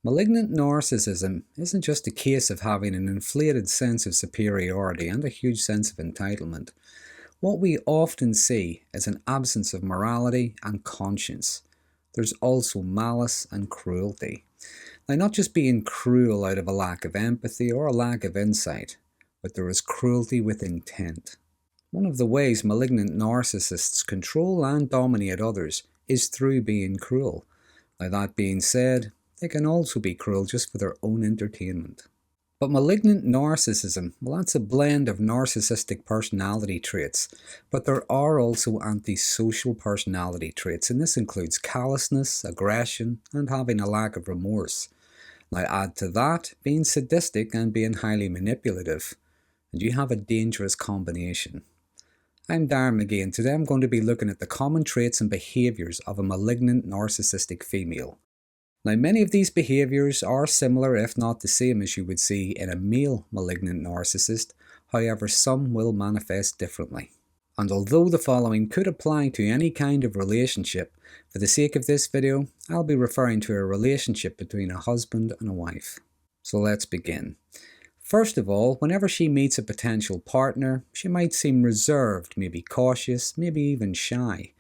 Malignant narcissism isn't just a case of having an inflated sense of superiority and a huge sense of entitlement. What we often see is an absence of morality and conscience. There's also malice and cruelty. Now, not just being cruel out of a lack of empathy or a lack of insight, but there is cruelty with intent. One of the ways malignant narcissists control and dominate others is through being cruel. Now, that being said, they can also be cruel just for their own entertainment. But malignant narcissism, well, that's a blend of narcissistic personality traits, but there are also antisocial personality traits, and this includes callousness, aggression, and having a lack of remorse. Now add to that being sadistic and being highly manipulative, and you have a dangerous combination. I'm Darren Magee, and today I'm going to be looking at the common traits and behaviours of a malignant narcissistic female. Now, many of these behaviours are similar, if not the same, as you would see in a male malignant narcissist. However, some will manifest differently. And although the following could apply to any kind of relationship, for the sake of this video, I'll be referring to a relationship between a husband and a wife. So let's begin. First of all, whenever she meets a potential partner, she might seem reserved, maybe cautious, maybe even shy.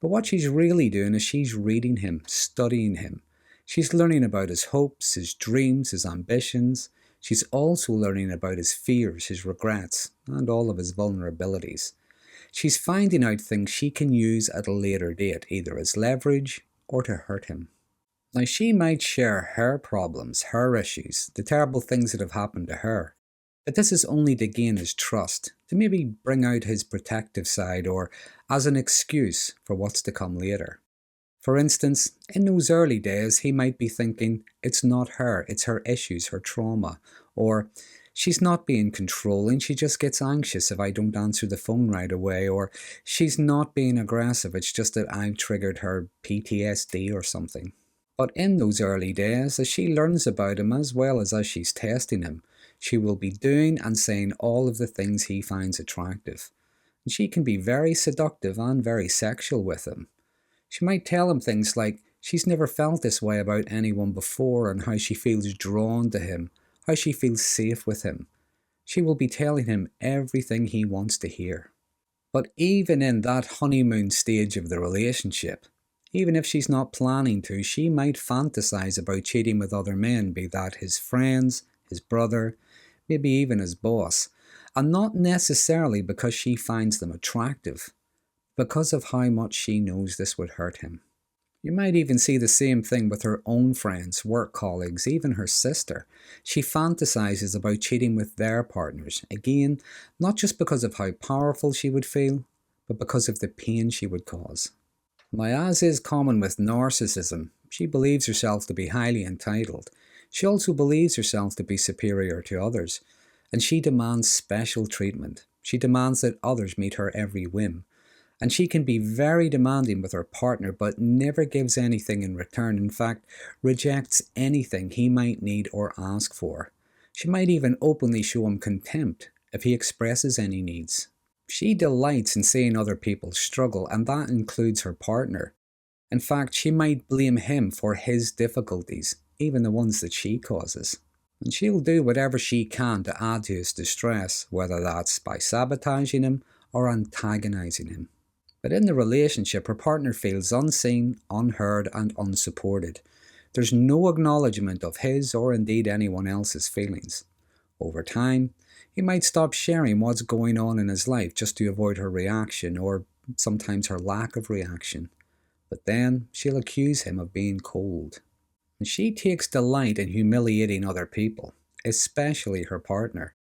But what she's really doing is she's reading him, studying him. She's learning about his hopes, his dreams, his ambitions. She's also learning about his fears, his regrets, and all of his vulnerabilities. She's finding out things she can use at a later date, either as leverage or to hurt him. Now, she might share her problems, her issues, the terrible things that have happened to her. But this is only to gain his trust, to maybe bring out his protective side or as an excuse for what's to come later. For instance, in those early days, he might be thinking, it's not her, it's her issues, her trauma, or she's not being controlling, she just gets anxious if I don't answer the phone right away, or she's not being aggressive, it's just that I've triggered her PTSD or something. But in those early days, as she learns about him as well as she's testing him, she will be doing and saying all of the things he finds attractive. And she can be very seductive and very sexual with him. She might tell him things like she's never felt this way about anyone before and how she feels drawn to him, how she feels safe with him. She will be telling him everything he wants to hear. But even in that honeymoon stage of the relationship, even if she's not planning to, she might fantasize about cheating with other men, be that his friends, his brother, maybe even his boss, and not necessarily because she finds them attractive, because of how much she knows this would hurt him. You might even see the same thing with her own friends, work colleagues, even her sister. She fantasizes about cheating with their partners, again, not just because of how powerful she would feel, but because of the pain she would cause. Now, as is common with narcissism, she believes herself to be highly entitled. She also believes herself to be superior to others, and she demands special treatment. She demands that others meet her every whim. And she can be very demanding with her partner, but never gives anything in return. In fact, rejects anything he might need or ask for. She might even openly show him contempt if he expresses any needs. She delights in seeing other people struggle, and that includes her partner. In fact, she might blame him for his difficulties, even the ones that she causes. And she'll do whatever she can to add to his distress, whether that's by sabotaging him or antagonizing him. But in the relationship, her partner feels unseen, unheard, and unsupported. There's no acknowledgement of his or indeed anyone else's feelings. Over time, he might stop sharing what's going on in his life just to avoid her reaction, or sometimes her lack of reaction. But then she'll accuse him of being cold. And she takes delight in humiliating other people, especially her partner.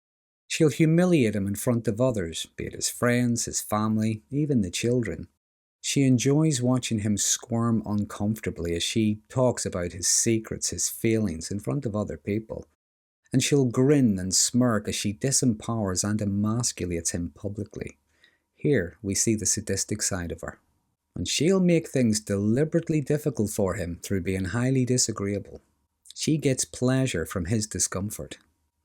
She'll humiliate him in front of others, be it his friends, his family, even the children. She enjoys watching him squirm uncomfortably as she talks about his secrets, his feelings in front of other people. And she'll grin and smirk as she disempowers and emasculates him publicly. Here we see the sadistic side of her. And she'll make things deliberately difficult for him through being highly disagreeable. She gets pleasure from his discomfort.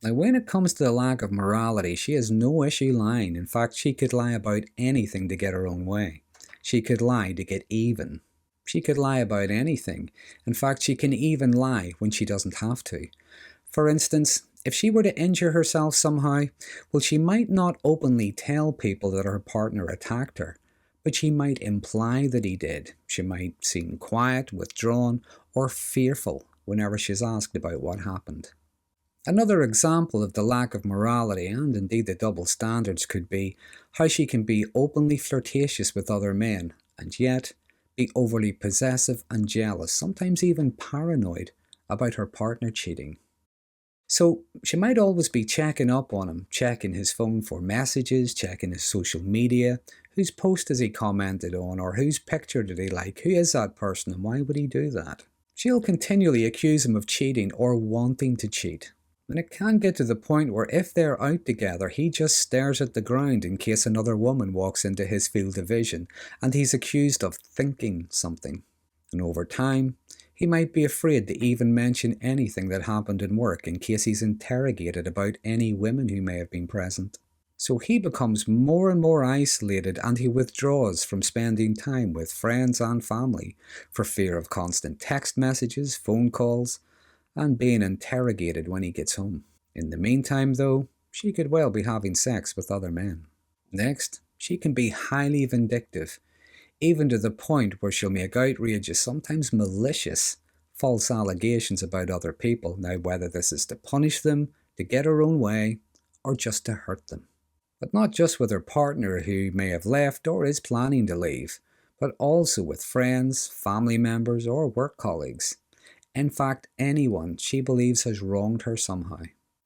Now, when it comes to the lack of morality, she has no issue lying. In fact, she could lie about anything to get her own way. She could lie to get even. She could lie about anything. In fact, she can even lie when she doesn't have to. For instance, if she were to injure herself somehow, well, she might not openly tell people that her partner attacked her, but she might imply that he did. She might seem quiet, withdrawn, or fearful whenever she's asked about what happened. Another example of the lack of morality and indeed the double standards could be how she can be openly flirtatious with other men and yet be overly possessive and jealous, sometimes even paranoid about her partner cheating. So she might always be checking up on him, checking his phone for messages, checking his social media, whose post has he commented on, or whose picture did he like, who is that person and why would he do that? She'll continually accuse him of cheating or wanting to cheat. And it can get to the point where if they're out together, he just stares at the ground in case another woman walks into his field of vision, and he's accused of thinking something. And over time, he might be afraid to even mention anything that happened in work in case he's interrogated about any women who may have been present. So he becomes more and more isolated, and he withdraws from spending time with friends and family for fear of constant text messages, phone calls, and being interrogated when he gets home. In the meantime, though, she could well be having sex with other men. Next, she can be highly vindictive, even to the point where she'll make outrageous, sometimes malicious, false allegations about other people. Now, whether this is to punish them, to get her own way, or just to hurt them. But not just with her partner who may have left or is planning to leave, but also with friends, family members, or work colleagues. In fact, anyone she believes has wronged her somehow.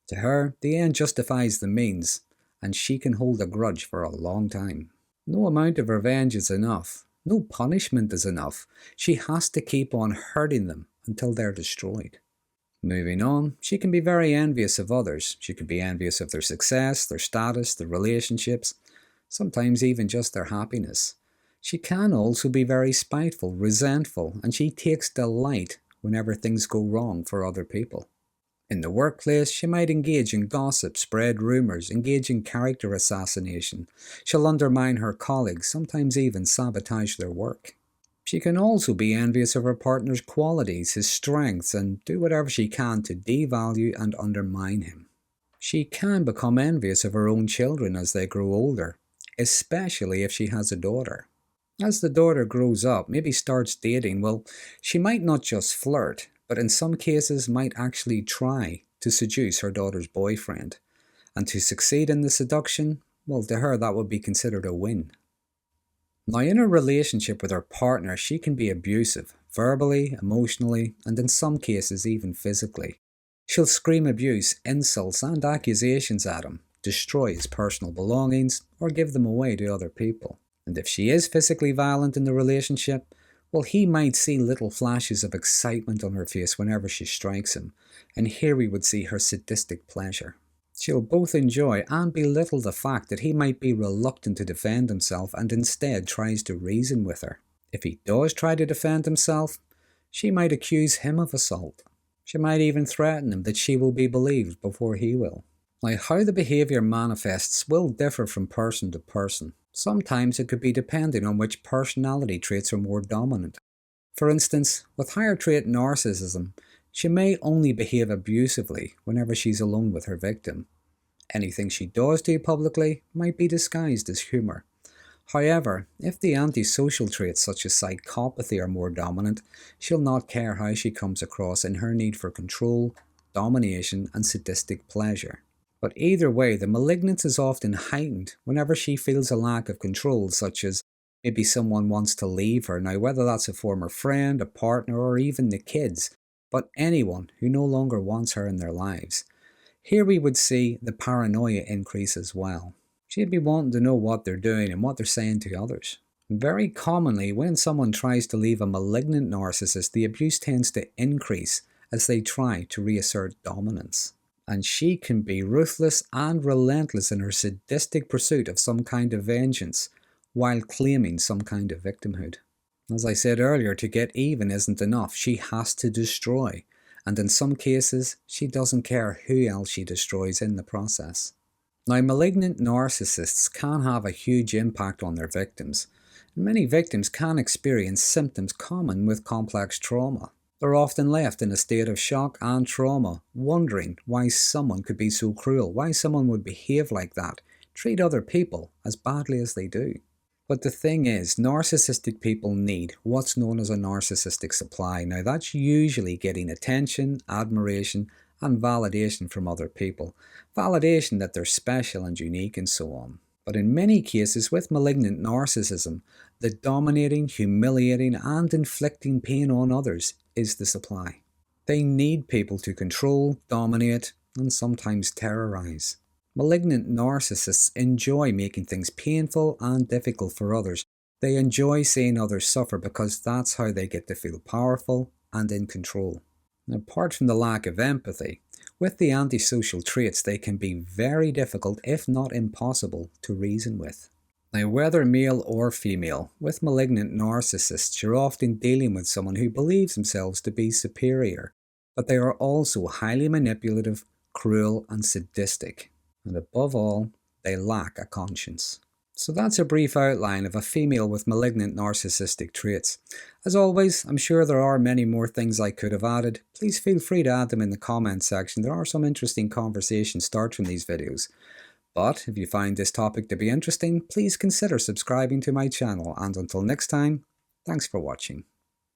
To her, the end justifies the means, and she can hold a grudge for a long time. No amount of revenge is enough. No punishment is enough. She has to keep on hurting them until they're destroyed. Moving on, she can be very envious of others. She can be envious of their success, their status, their relationships, sometimes even just their happiness. She can also be very spiteful, resentful, and she takes delight whenever things go wrong for other people. In the workplace, she might engage in gossip, spread rumours, engage in character assassination. She'll undermine her colleagues, sometimes even sabotage their work. She can also be envious of her partner's qualities, his strengths, and do whatever she can to devalue and undermine him. She can become envious of her own children as they grow older, especially if she has a daughter. As the daughter grows up, maybe starts dating, well, she might not just flirt, but in some cases might actually try to seduce her daughter's boyfriend. And to succeed in the seduction, well, to her that would be considered a win. Now, in a relationship with her partner, she can be abusive, verbally, emotionally, and in some cases even physically. She'll scream abuse, insults, and accusations at him, destroy his personal belongings, or give them away to other people. And if she is physically violent in the relationship, well, he might see little flashes of excitement on her face whenever she strikes him, and here we would see her sadistic pleasure. She'll both enjoy and belittle the fact that he might be reluctant to defend himself and instead tries to reason with her. If he does try to defend himself, she might accuse him of assault. She might even threaten him that she will be believed before he will. Now, how the behaviour manifests will differ from person to person. Sometimes it could be depending on which personality traits are more dominant. For instance, with higher trait narcissism, she may only behave abusively whenever she's alone with her victim. Anything she does do publicly might be disguised as humour. However, if the antisocial traits such as psychopathy are more dominant, she'll not care how she comes across in her need for control, domination, and sadistic pleasure. But either way, the malignance is often heightened whenever she feels a lack of control, such as maybe someone wants to leave her. Now, whether that's a former friend, a partner, or even the kids, but anyone who no longer wants her in their lives. Here we would see the paranoia increase as well. She'd be wanting to know what they're doing and what they're saying to others. Very commonly, when someone tries to leave a malignant narcissist, the abuse tends to increase as they try to reassert dominance. And she can be ruthless and relentless in her sadistic pursuit of some kind of vengeance, while claiming some kind of victimhood. As I said earlier, to get even isn't enough. She has to destroy. And in some cases, she doesn't care who else she destroys in the process. Now, malignant narcissists can have a huge impact on their victims. And many victims can experience symptoms common with complex trauma. They're often left in a state of shock and trauma, wondering why someone could be so cruel, why someone would behave like that, treat other people as badly as they do. But the thing is, narcissistic people need what's known as a narcissistic supply. Now, that's usually getting attention, admiration, and validation from other people. Validation that they're special and unique and so on. But in many cases with malignant narcissism, the dominating, humiliating, and inflicting pain on others is the supply. They need people to control, dominate, and sometimes terrorize. Malignant narcissists enjoy making things painful and difficult for others. They enjoy seeing others suffer because that's how they get to feel powerful and in control. And apart from the lack of empathy, with the antisocial traits, they can be very difficult, if not impossible, to reason with. Now, whether male or female, with malignant narcissists, you're often dealing with someone who believes themselves to be superior, but they are also highly manipulative, cruel, and sadistic. And above all, they lack a conscience. So that's a brief outline of a female with malignant narcissistic traits. As always, I'm sure there are many more things I could have added. Please feel free to add them in the comments section. There are some interesting conversations start from these videos. But if you find this topic to be interesting, please consider subscribing to my channel. And until next time, thanks for watching.